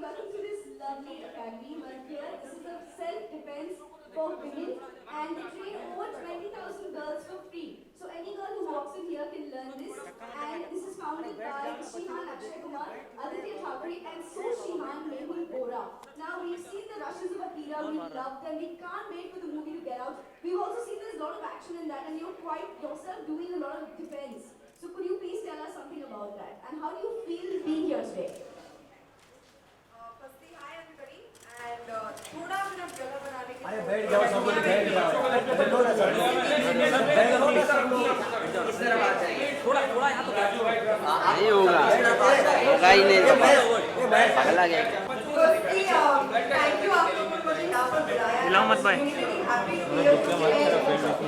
welcome to this lovely academy. Well, here, this is a self-defense for women, and they train over 20,000 girls for free. So any girl who walks in here can learn this. And this is founded by Shihan Akshay Kumar, Aditya Thakre, and So Shihan Mehul Bora. Now, we've seen the rushes of Akira, we love them, we can't wait for the movie to get out. We've also seen there's a lot of action in that, and you're quite yourself doing a lot of defense. So could you please tell us something about that? And how do you feel being here today? Firstly, hi everybody, and थोड़ा minute जगह बनाने के अरे बैठ जाओ सब लोग बैठ जाओ थोड़ा थोड़ा यहाँ तो नहीं होगा होगा ही नहीं पगला गया Firstly, thank you आप लोगों को मुझे यहाँ पर बुलाया। हिलाओ मत भाई।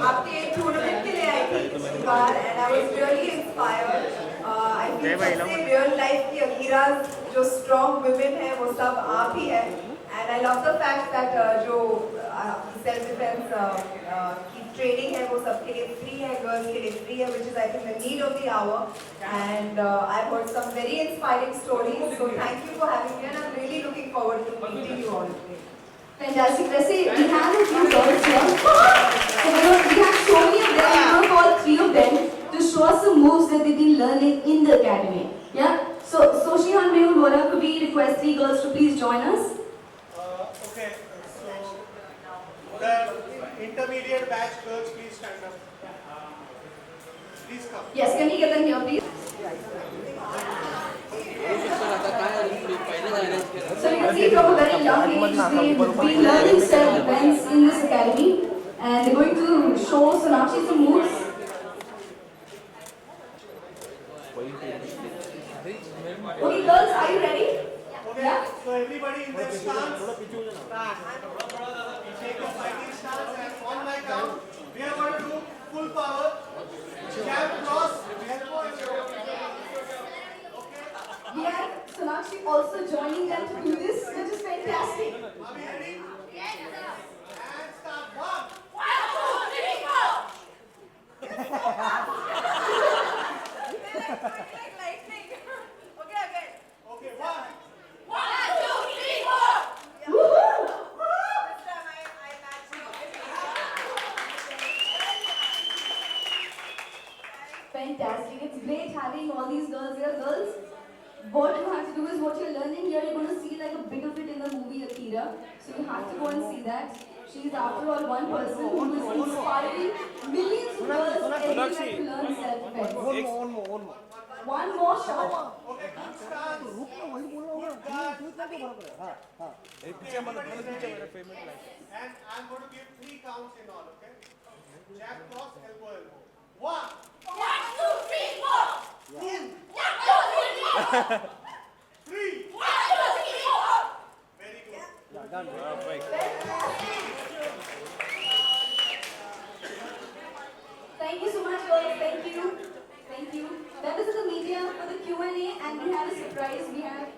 आपके टूर्नामेंट के लिए आई थी इस बार, and I was really inspired. I feel सबसे real life की अकीराज जो strong women हैं वो सब आप ही हैं, and I love the fact that जो self defense की training है वो सबके लिए free है, girls के लिए free है, which is I think the need of the hour, and I've heard some very inspiring stories, so thank you for having me, and I'm really looking forward to meeting you all today. Fantastic. Let's say we have a few girls here. So we have so many of them. We're going to call 3 of them to show us some moves that they've been learning in the academy. Yeah? So Shihan Mehul Bora, could we request 3 girls to please join us? Okay, so the intermediate batch girls, please stand up. Please come. Yes, can we get them here, please? So you can see from a very young age they've been learning self-defense in this academy, and they're going to show Sonakshi some moves. Okay, girls, are you ready? Okay, Yeah. so everybody in their stance. Take your fighting stance, and on my count, we are going to do full power. Jab, cross, elbow, and We have Sonakshi also joining them to do this, which is fantastic. Are we ready? Yes, sir. And start. 1, Like lightning. Okay, again. Okay, 1. Woohoo! This time I matched you. Fantastic. It's great having all these girls here. Girls, what you have to do is what you're learning here, you're going to see like a bit of it in the movie Akira. So you have to go and see that. She's after all one person who is inspiring millions of girls everywhere to learn self-defense. One more. One more shot. Okay, good stance. Good guard. Everybody is ready. And I'm going to give 3 counts in all, okay? Jab, cross, elbow, elbow. 1, 3. Very good. Thank you so much, girls. Thank you. Thank you. Members of the media for the Q&A, and we have a surprise. We have.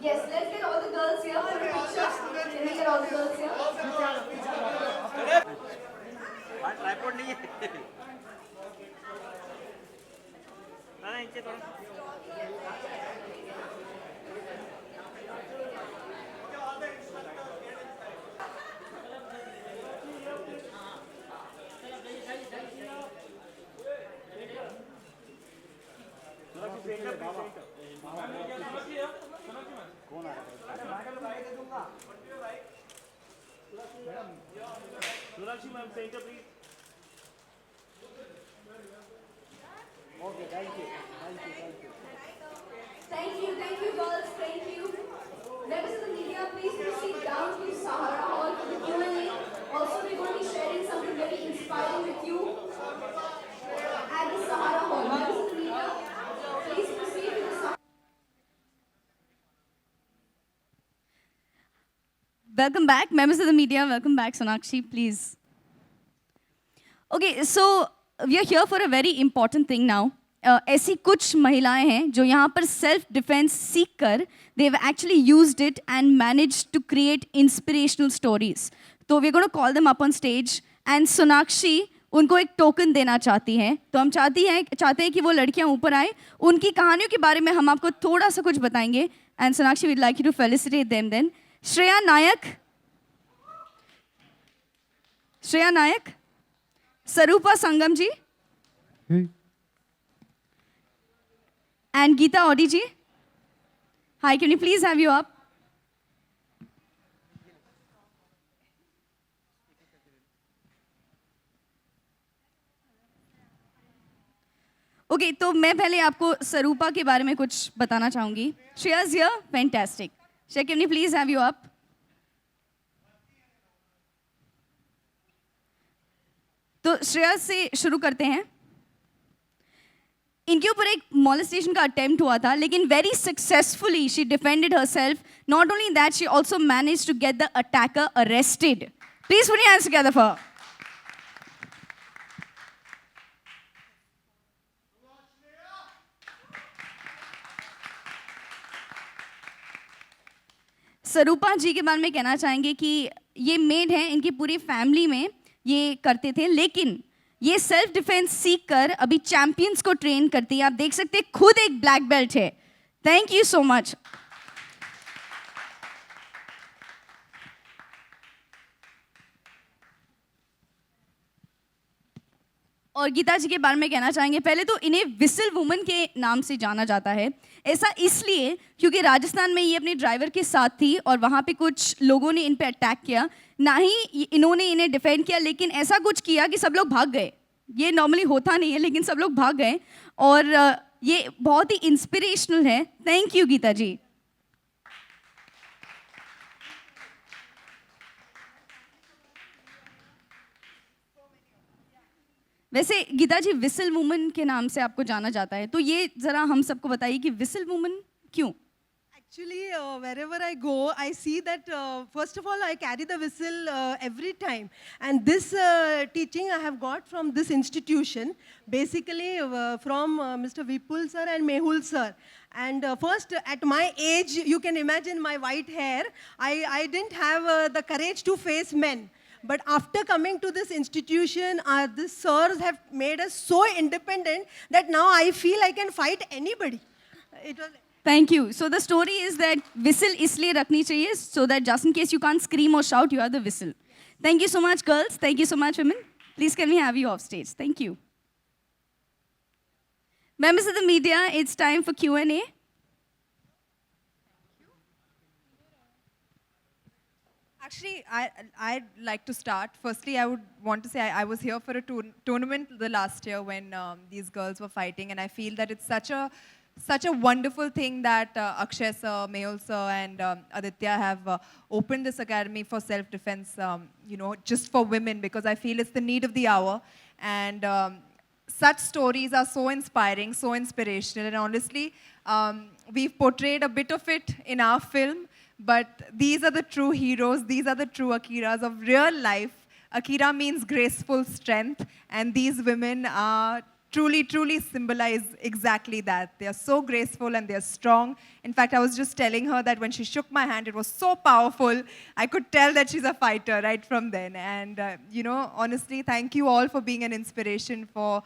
Yes, let's get all the girls here for a picture. Can we get all the girls here? Tripod नहीं है ना नीचे थोड़ा कौन आ रहा है Sonakshi ma'am, center please. Okay, thank you. Thank you, girls. Thank you. Members of the media, please proceed down to Sahara Hall for the Q&A. Also, we're going to be sharing something very inspiring with you at the Sahara Hall. Members of the media, please proceed to the Sahara. Welcome back, members of the media. Welcome back, Sonakshi, please. Okay, so we are here for a very important thing now. ऐसी कुछ महिलाएं हैं जो यहाँ पर self defence सीख कर they've actually used it and managed to create inspirational stories. So we're going to call them up on stage, and Sonakshi उनको एक टोकन देना चाहती हैं। तो हम चाहते हैं कि वो लड़कियां ऊपर आए, उनकी कहानियों के बारे में हम आपको थोड़ा सा कुछ बताएंगे। And Sonakshi, we'd like you to felicitate them then. Shreya Nayak, Sarupa Sangam ji, and Geeta ऑडी ji. Hi, can you please have you up? Okay, तो मैं पहले आपको सरूपा के बारे में कुछ बताना चाहूंगी। श्रेया's here, fantastic. Shreya, can you please have you up? तो श्रेया से शुरू करते हैं। इनके ऊपर एक मॉलेस्टेशन का अटेम्प्ट हुआ था, लेकिन very successfully she defended herself. Not only that, she also manage to get the attacker arrested. Please put your hands together for her. Sarupa ji के बारे में कहना चाहेंगे कि ये मेड हैं, इनकी पूरी फैमिली में ये करते थे, लेकिन ये सेल्फ डिफेंस सीख कर अभी चैंपियंस को ट्रेन करती है। आप देख सकते हैं, खुद एक ब्लैक बेल्ट है। Thank you so much. और गीता जी के बारे में कहना चाहेंगे, पहले तो इन्हें विसल वुमन के नाम से जाना जाता है। ऐसा इसलिए क्योंकि राजस्थान में ये अपने ड्राइवर के साथ थी और वहाँ पे कुछ लोगों ने इन पे अटैक किया। ना ही इन्होंने इन्हें डिफेंड किया, लेकिन ऐसा कुछ किया कि सब लोग भाग गए। ये नॉर्मली होता नहीं है, लेकिन सब लोग भाग गए और ये बहुत ही इंस्पिरेशनल है। थैंक यू गीता जी। वैसे गीता जी, विसल वुमन के नाम से आपको जाना जाता है, तो ये जरा हम सबको बताइए कि विसल वुमन क्यों? Actually, wherever I go, I see that first of all, I carry the whistle every time. And this teaching I have got from this institution, basically from Mr. Vipul sir and Mehul sir. And first, at my age, you can imagine my white hair, I didn't have the courage to face men. But after coming to this institution, these sirs have made us so independent that now I feel I can fight anybody. It was. Thank you. So the story is that whistle इसलिए रखनी चाहिए so that just in case you can't scream or shout, you are the whistle. Thank you so much, girls. Thank you so much, women. Please can we have you off stage? Thank you. Members of the media, it's time for Q&A. Actually, I'd like to start. Firstly, I would want to say I was here for a tournament the last year when these girls were fighting, and I feel that it's such a wonderful thing that Akshay sir, Mehul sir, and Aditya have opened this academy for self-defense, just for women, because I feel it's the need of the hour. And such stories are so inspiring, so inspirational, and honestly, we've portrayed a bit of it in our film, but these are the true heroes, these are the true Akiras of real life. Akira means graceful strength, and these women are truly symbolize exactly that. They are so graceful and they are strong. In fact, I was just telling her that when she shook my hand, it was so powerful. I could tell that she's a fighter right from then. And, honestly, thank you all for being an inspiration for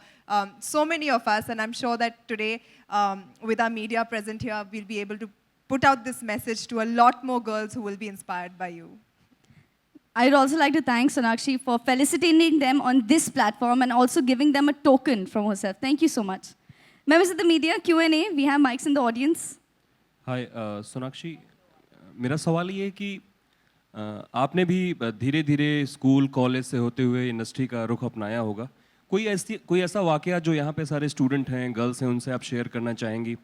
so many of us. And I'm sure that today, with our media present here, we'll be able to put out this message to a lot more girls who will be inspired by you. I'd also like to thank Sonakshi for felicitating them on this platform and also giving them a token from herself. Thank you so much. Members of the media, Q&A. We have mics in the audience. Hi, Sonakshi. मेरा सवाल ये है कि आपने भी धीरे धीरे school college से होते हुए इंडस्ट्री का रुख अपनाया होगा। कोई ऐसा वाकया जो यहाँ पे सारे स्टूडेंट हैं, गर्ल्स हैं, उनसे आप शेयर करना चाहेंगी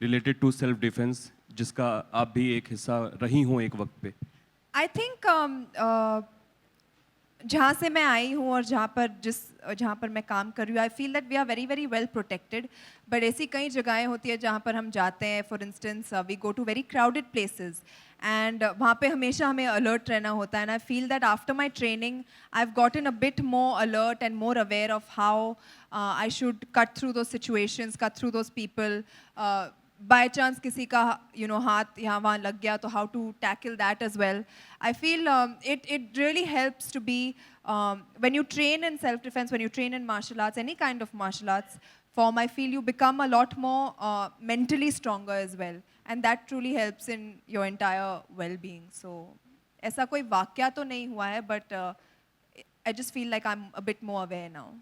रिलेटेड टू सेल्फ डिफेंस, जिसका आप भी एक हिस्सा रही हों एक वक्त पे? I think जहाँ से मैं आई हूँ और जहाँ पर मैं काम कर रही हूँ, I feel that we are very well protected. But ऐसी कई जगहें होती है जहाँ पर हम जाते हैं. For instance, we go to very crowded places, and वहाँ पे हमेशा हमें alert रहना होता है. And I feel that after my training, I've gotten a bit more alert and more aware of how I should cut through those situations, cut through those people. by chance किसी का हाथ यहाँ वहाँ लग गया, तो how to tackle that as well. I feel it really helps to be when you train in self-defense, when you train in martial arts, any kind of martial arts form, I feel you become a lot more mentally stronger as well, and that truly helps in your entire well-being. So ऐसा कोई वाक्या तो नहीं हुआ है, but I just feel like I'm a bit more aware now.